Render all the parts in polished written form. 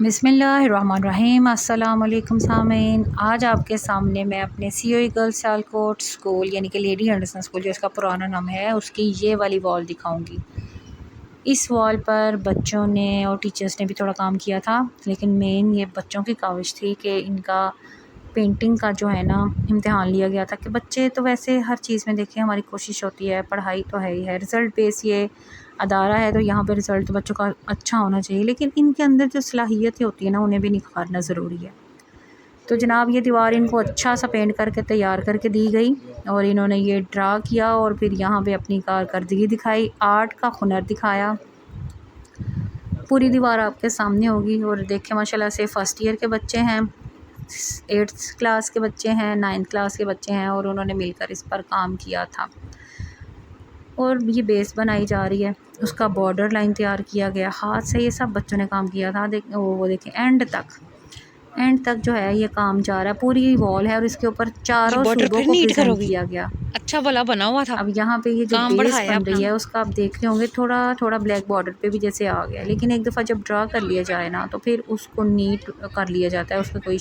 बिस्मिल्लाहिर्रहमानिर्रहीम। अस्सलाम वालेकुम सामीन। आज आपके सामने मैं अपने COE गर्ल्स सियालकोट स्कूल यानी कि लेडी एंडरसन स्कूल जो इसका पुराना नाम है उसकी ये वाली वॉल दिखाऊंगी। इस वॉल पर बच्चों ने और टीचर्स ने भी थोड़ा काम किया था, लेकिन मेन ये बच्चों की काविश थी कि इनका पेंटिंग का जो है ना इम्तिहान लिया गया था कि बच्चे तो वैसे हर चीज़ में देखें, हमारी कोशिश होती है, पढ़ाई तो है ही है, रिज़ल्ट बेस ये अदारा है तो यहाँ पे रिज़ल्ट तो बच्चों का अच्छा होना चाहिए, लेकिन इनके अंदर जो सलाहियतें होती है ना उन्हें भी निखारना ज़रूरी है। तो जनाब ये दीवार इनको अच्छा सा पेंट करके तैयार करके दी गई और इन्होंने ये ड्रा किया और फिर यहाँ पे अपनी कारकर्दगी दिखाई, आर्ट का हुनर दिखाया। पूरी दीवार आपके सामने होगी और देखें माशाल्लाह से फ़र्स्ट ईयर के बच्चे हैं, 8th क्लास के बच्चे हैं, 9th क्लास के बच्चे हैं और उन्होंने मिलकर इस पर काम किया था। और ये बेस बनाई जा रही है, उसका बॉर्डर लाइन तैयार किया गया, हाथ से ये सब बच्चों ने काम किया था। वो देखें एंड तक जो है ये काम जा रहा है, पूरी वॉल है और इसके ऊपर चारों सूबों को प्रेजेंट किया गया। अच्छा भला बना हुआ था। अब यहाँ पे ये जो बेस बन रही है उसका आप देख रहे होंगे थोड़ा थोड़ा ब्लैक बॉर्डर पे भी जैसे आ गया, लेकिन एक दफ़ा जब ड्रा कर लिया जाए ना तो फिर उसको नीट कर लिया जाता है, उसमें कोई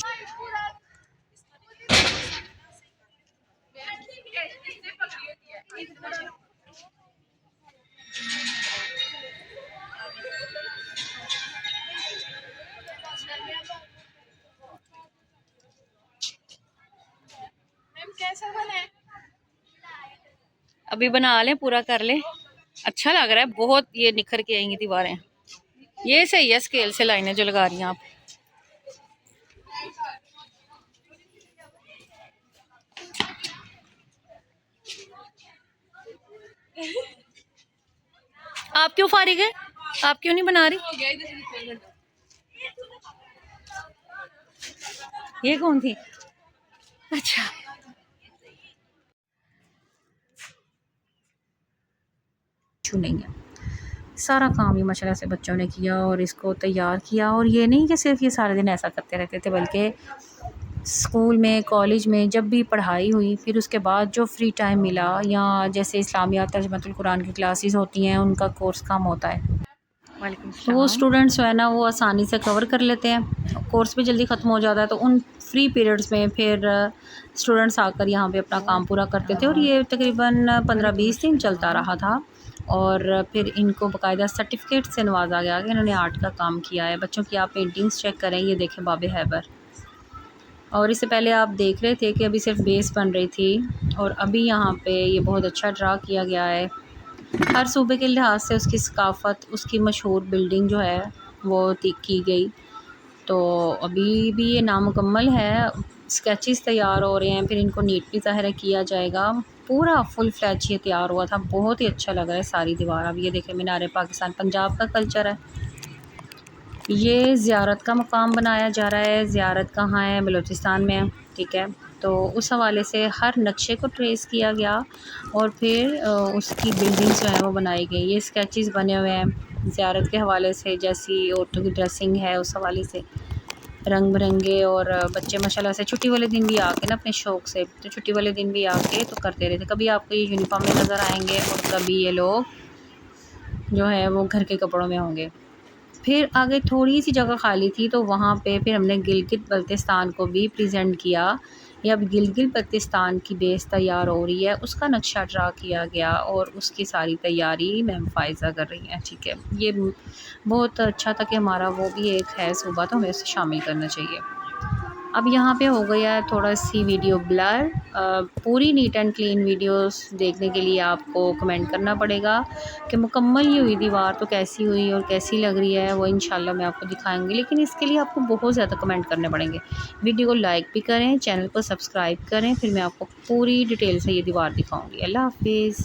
अभी बना लें, पूरा कर लें। अच्छा लग रहा है बहुत, ये निखर के आएंगी दीवारें। ये सही है स्केल से लाइनें जो लगा रही हैं आप। आप क्यों फारिग है? आप क्यों नहीं बना रही? ये कौन थी? अच्छा नहीं है। सारा काम ये माशाल्लाह से बच्चों ने किया और इसको तैयार किया। और ये नहीं कि सिर्फ ये सारे दिन ऐसा करते रहते थे, बल्कि स्कूल में, कॉलेज में जब भी पढ़ाई हुई, फिर उसके बाद जो फ्री टाइम मिला या जैसे इस्लामियात तर्जुमतुल कुरान की क्लासेस होती हैं, उनका कोर्स काम होता है, तो वो स्टूडेंट्स जो है ना वो आसानी से कवर कर लेते हैं, कोर्स भी जल्दी ख़त्म हो जाता है। तो उन फ्री पीरियड्स में फिर स्टूडेंट्स आकर यहाँ पे अपना काम पूरा करते थे और ये तकरीबन 15-20 दिन चलता रहा था। और फिर इनको बाकायदा सर्टिफिकेट से नवाजा गया कि इन्होंने आर्ट का काम किया है। बच्चों की आप पेंटिंग्स चेक करें, ये देखें बाबे हैबर। और इससे पहले आप देख रहे थे कि अभी सिर्फ बेस बन रही थी और अभी यहाँ पे ये बहुत अच्छा ड्रा किया गया है। हर सूबे के लिहाज से उसकी सकाफ़त, उसकी मशहूर बिल्डिंग जो है वो की गई। तो अभी भी ये नामुकम्मल है, स्केचेस तैयार हो रहे हैं, फिर इनको नीट भी ज़ाहिर किया जाएगा। पूरा फुल फ्लैच ये तैयार हुआ था, बहुत ही अच्छा लग रहा है सारी दीवार। अब ये देखें मीनार पाकिस्तान, पंजाब का कल्चर है। ये ज़ियारत का मकाम बनाया जा रहा है। ज़ियारत कहाँ है? बलूचिस्तान में है, ठीक है। तो उस हवाले से हर नक्शे को ट्रेस किया गया और फिर उसकी बिल्डिंग्स जो है वो बनाई गई। ये स्केचेस बने हुए हैं ज़ियारत के हवाले से, जैसी औरतों की ड्रेसिंग है उस हवाले से, रंग बिरंगे। और बच्चे माशाल्लाह से छुट्टी वाले दिन भी आके ना अपने शौक़ से, तो छुट्टी वाले दिन भी आके तो करते रहते। कभी आपको ये यूनिफॉर्म में नज़र आएंगे और कभी ये लोग जो है वो घर के कपड़ों में होंगे। फिर आगे थोड़ी सी जगह खाली थी तो वहाँ पे फिर हमने गिलगित बल्तिस्तान को भी प्रेजेंट किया। ये अब गिलगित बल्तिस्तान की बेस तैयार हो रही है, उसका नक्शा ड्रा किया गया और उसकी सारी तैयारी मैम फ़ाइज़ा कर रही हैं, ठीक है। ये बहुत अच्छा था कि हमारा वो भी एक है सूबा, तो हमें उसे शामिल करना चाहिए। अब यहाँ पे हो गया है थोड़ा सी वीडियो ब्लर। पूरी नीट एंड क्लीन वीडियोस देखने के लिए आपको कमेंट करना पड़ेगा कि मुकम्मल ये हुई दीवार तो कैसी हुई और कैसी लग रही है, वो इंशाल्लाह मैं आपको दिखाऊंगी। लेकिन इसके लिए आपको बहुत ज़्यादा कमेंट करने पड़ेंगे। वीडियो को लाइक भी करें, चैनल को सब्सक्राइब करें, फिर मैं आपको पूरी डिटेल से ये दीवार दिखाऊँगी। अल्लाह हाफिज़।